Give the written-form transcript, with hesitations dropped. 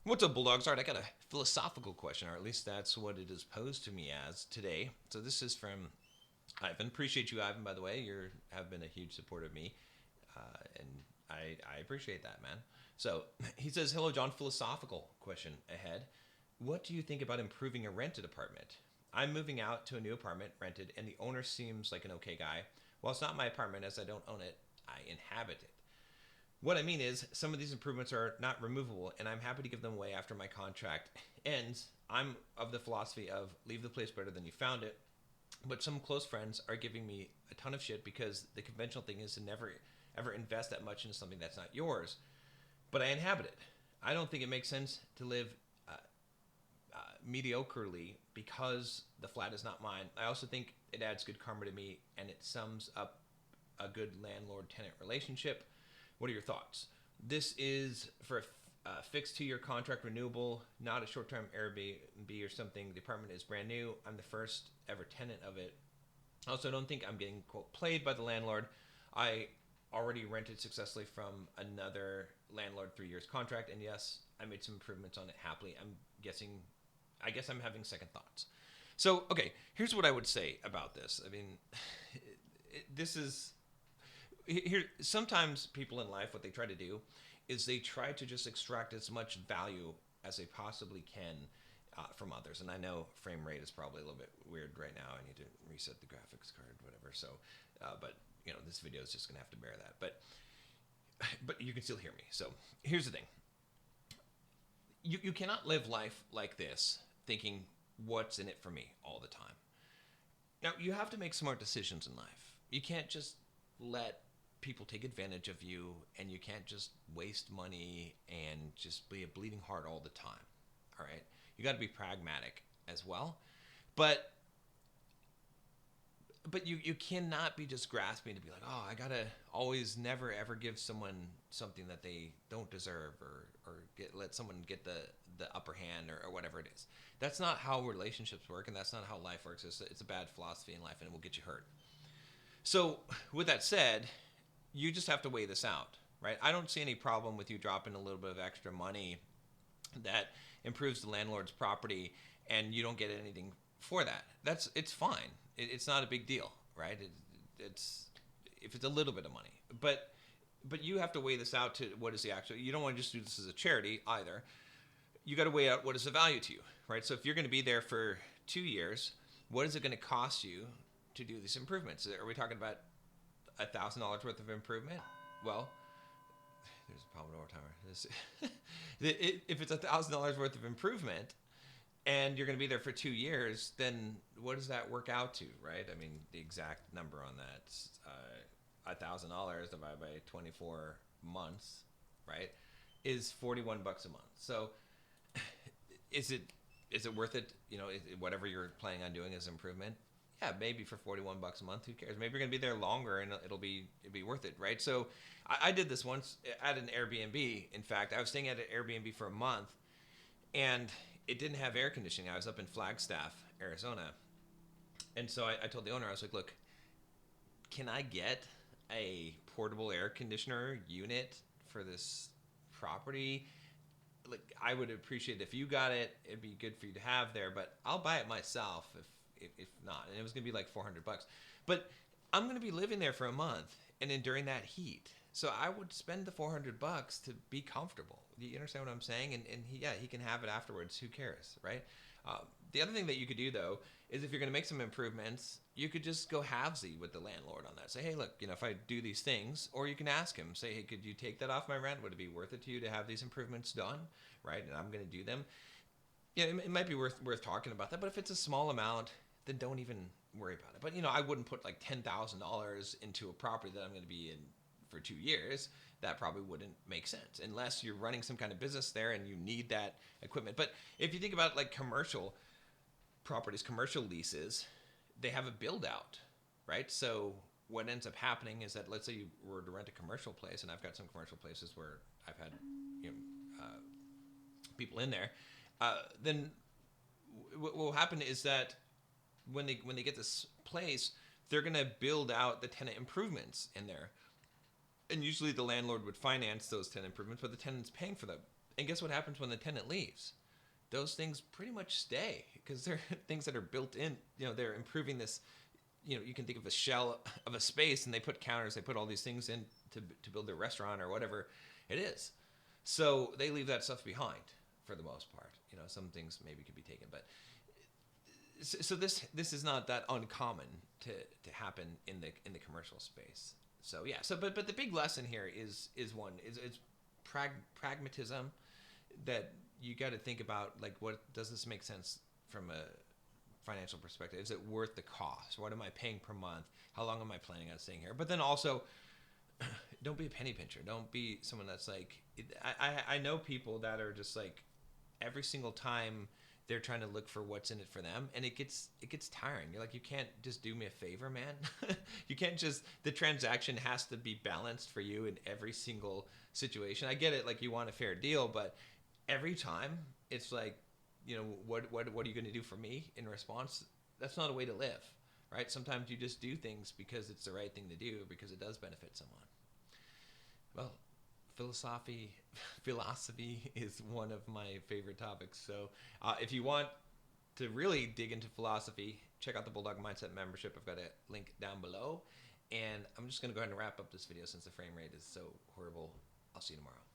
What's up, Bulldogs? All right, I got a philosophical question, or at least that's what it is posed to me as today. So this is from Ivan. Appreciate you, Ivan, by the way. You have been a huge supporter of me, and I appreciate that, man. So he says, "Hello, John. Philosophical question ahead. What do you think about improving a rented apartment? I'm moving out to a new apartment rented, and the owner seems like an okay guy. While it's not my apartment, as I don't own it, I inhabit it. What I mean is, some of these improvements are not removable, and I'm happy to give them away after my contract ends. I'm of the philosophy of leave the place better than you found it, but some close friends are giving me a ton of shit because the conventional thing is to never ever invest that much into something that's not yours. But I inhabit it. I don't think it makes sense to live mediocrely because the flat is not mine. I also think it adds good karma to me, and it sums up a good landlord-tenant relationship. What are your thoughts? This is for a fixed 2-year contract renewable, not a short-term Airbnb or something. The apartment is brand new. I'm the first ever tenant of it. Also, I don't think I'm getting, quote, played by the landlord. I already rented successfully from another landlord 3 years contract, and yes, I made some improvements on it happily. I guess I'm having second thoughts. So, okay, here's what I would say about this. I mean, this is here. Sometimes people in life, what they try to do is they try to just extract as much value as they possibly can from others. And I know frame rate is probably a little bit weird right now. I need to reset the graphics card, whatever. So, but this video is just gonna have to bear that. But you can still hear me. So here's the thing: you cannot live life like this, thinking what's in it for me all the time. Now you have to make smart decisions in life. You can't just let people take advantage of you, and you can't just waste money and just be a bleeding heart all the time. All right, you got to be pragmatic as well, but you cannot be just grasping to be like, oh, I gotta always never ever give someone something that they don't deserve, or let someone get the upper hand, or whatever it is. That's not how relationships work, and that's not how life works. It's a bad philosophy in life, and it will get you hurt. So with that said, you just have to weigh this out, right? I don't see any problem with you dropping a little bit of extra money that improves the landlord's property, and you don't get anything for that. It's fine. It's not a big deal, right? It's if it's a little bit of money, but you have to weigh this out to what is the actual. You don't want to just do this as a charity either. You got to weigh out what is the value to you, right? So if you're going to be there for 2 years, what is it going to cost you to do these improvements? Are we talking about $1,000 worth of improvement? Well, there's a Pomodoro timer. If it's $1,000 worth of improvement, and you're going to be there for 2 years, then what does that work out to, right? I mean, the exact number on that, $1,000 divided by 24 months, right, is $41 a month. So, is it worth it? Whatever you're planning on doing as improvement. Yeah, maybe for $41 a month. Who cares? Maybe you're gonna be there longer, and it'll be worth it, right? So, I did this once at an Airbnb. In fact, I was staying at an Airbnb for a month, and it didn't have air conditioning. I was up in Flagstaff, Arizona, and so I told the owner, I was like, "Look, can I get a portable air conditioner unit for this property? Like, I would appreciate it if you got it. It'd be good for you to have there, but I'll buy it myself if not." And it was gonna be like $400, but I'm gonna be living there for a month and enduring that heat. So I would spend the $400 to be comfortable. Do you understand what I'm saying? And he can have it afterwards. Who cares, right? The other thing that you could do, though, is if you're going to make some improvements, you could just go halvesy with the landlord on that. Say, hey, look, if I do these things, or you can ask him, say, hey, could you take that off my rent? Would it be worth it to you to have these improvements done, right? And I'm going to do them. Yeah, it might be worth talking about that. But if it's a small amount, then don't even worry about it. But I wouldn't put like $10,000 into a property that I'm going to be in for 2 years. That probably wouldn't make sense unless you're running some kind of business there and you need that equipment. But if you think about like commercial properties, commercial leases, they have a build out, right? So what ends up happening is that, let's say you were to rent a commercial place, and I've got some commercial places where I've had people in there. Then what will happen is that when they get this place, they're going to build out the tenant improvements in there, and usually the landlord would finance those tenant improvements, but the tenant's paying for them. And guess what happens when the tenant leaves? Those things pretty much stay because they're things that are built in. They're improving this. You can think of a shell of a space, and they put counters, they put all these things in to build their restaurant or whatever it is. So they leave that stuff behind for the most part. Some things maybe could be taken, but so this is not that uncommon to happen in the commercial space. So yeah. So but the big lesson here is it's pragmatism, that you got to think about, like, what does this make sense from a financial perspective? Is it worth the cost? What am I paying per month? How long am I planning on staying here? But then also, don't be a penny pincher. Don't be someone that's like, I know people that are just like, every single time they're trying to look for what's in it for them, and it gets tiring. You're like, you can't just do me a favor, man. You can't just, the transaction has to be balanced for you in every single situation. I get it, like, you want a fair deal, but every time it's like, what are you going to do for me in response? That's not a way to live, right? Sometimes you just do things because it's the right thing to do, because it does benefit someone. Well, philosophy is one of my favorite topics. So if you want to really dig into philosophy, check out the Bulldog Mindset membership. I've got a link down below. And I'm just going to go ahead and wrap up this video since the frame rate is so horrible. I'll see you tomorrow.